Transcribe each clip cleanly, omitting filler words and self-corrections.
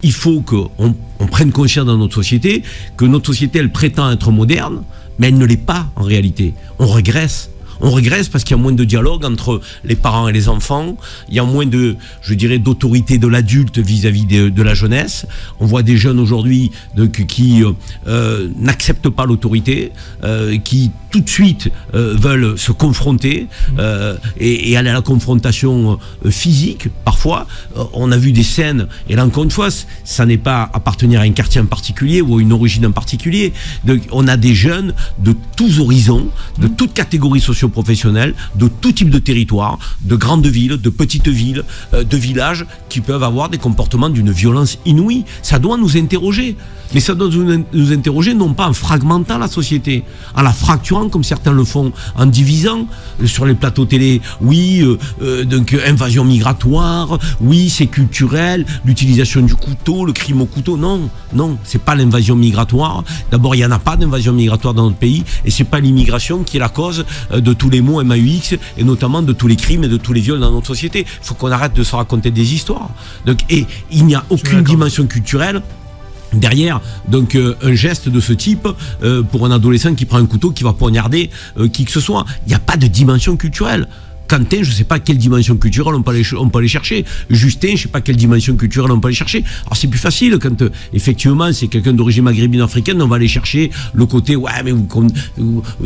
Il faut qu'on prenne conscience dans notre société que notre société, elle prétend être moderne, mais elle ne l'est pas en réalité. On régresse. On régresse parce qu'il y a moins de dialogue entre les parents et les enfants. Il y a moins de, je dirais, d'autorité de l'adulte vis-à-vis de la jeunesse. On voit des jeunes aujourd'hui qui n'acceptent pas l'autorité, qui tout de suite veulent se confronter et aller à la confrontation physique. Parfois, on a vu des scènes, et là encore une fois, ça n'est pas appartenir à un quartier en particulier ou à une origine en particulier. Donc, on a des jeunes de tous horizons, de toutes catégories socio-professionnelles, de tout type de territoire, de grandes villes, de petites villes, de villages, qui peuvent avoir des comportements d'une violence inouïe. Ça doit nous interroger. Mais ça doit nous interroger non pas en fragmentant la société, en la fracturant comme certains le font, en divisant sur les plateaux télé. Oui, donc invasion migratoire, oui, c'est culturel, l'utilisation du couteau, le crime au couteau. Non, non, c'est pas l'invasion migratoire. D'abord, il n'y en a pas d'invasion migratoire dans notre pays, et c'est pas l'immigration qui est la cause de tous les maux MAUX, et notamment de tous les crimes et de tous les viols dans notre société. Il faut qu'on arrête de se raconter des histoires. Donc, et il n'y a aucune dimension culturelle derrière, donc un geste de ce type pour un adolescent qui prend un couteau, qui va poignarder qui que ce soit. Il n'y a pas de dimension culturelle. Quentin, je ne sais pas quelle dimension culturelle on peut aller chercher. Justin, je ne sais pas quelle dimension culturelle on peut aller chercher. Alors c'est plus facile quand effectivement c'est quelqu'un d'origine maghrébine africaine, on va aller chercher le côté ouais mais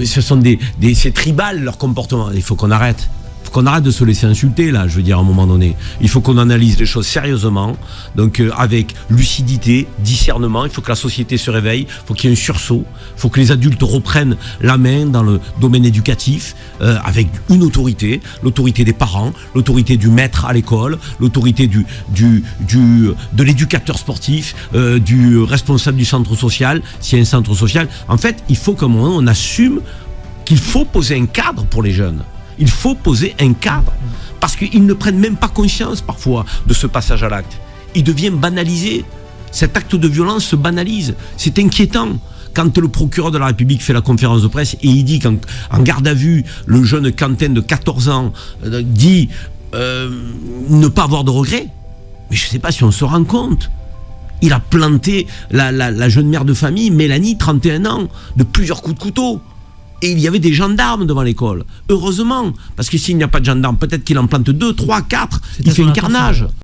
ce sont c'est tribal leur comportement. Il faut qu'on arrête. Qu'on arrête de se laisser insulter là, je veux dire, à un moment donné. Il faut qu'on analyse les choses sérieusement, donc avec lucidité, discernement. Il faut que la société se réveille, il faut qu'il y ait un sursaut, il faut que les adultes reprennent la main dans le domaine éducatif avec une autorité, l'autorité des parents, l'autorité du maître à l'école, l'autorité de l'éducateur sportif, du responsable du centre social, s'il y a un centre social. En fait, il faut qu'à un moment on assume qu'il faut poser un cadre pour les jeunes. Il faut poser un cadre, parce qu'ils ne prennent même pas conscience parfois de ce passage à l'acte. Il devient banalisé. Cet acte de violence se banalise. C'est inquiétant. Quand le procureur de la République fait la conférence de presse et il dit qu'en garde à vue, le jeune Quentin de 14 ans dit ne pas avoir de regrets. Mais je ne sais pas si on se rend compte. Il a planté la jeune mère de famille, Mélanie, 31 ans, de plusieurs coups de couteau. Et il y avait des gendarmes devant l'école. Heureusement, parce que s'il n'y a pas de gendarmes, peut-être qu'il en plante 2, 3, 4, il fait un carnage.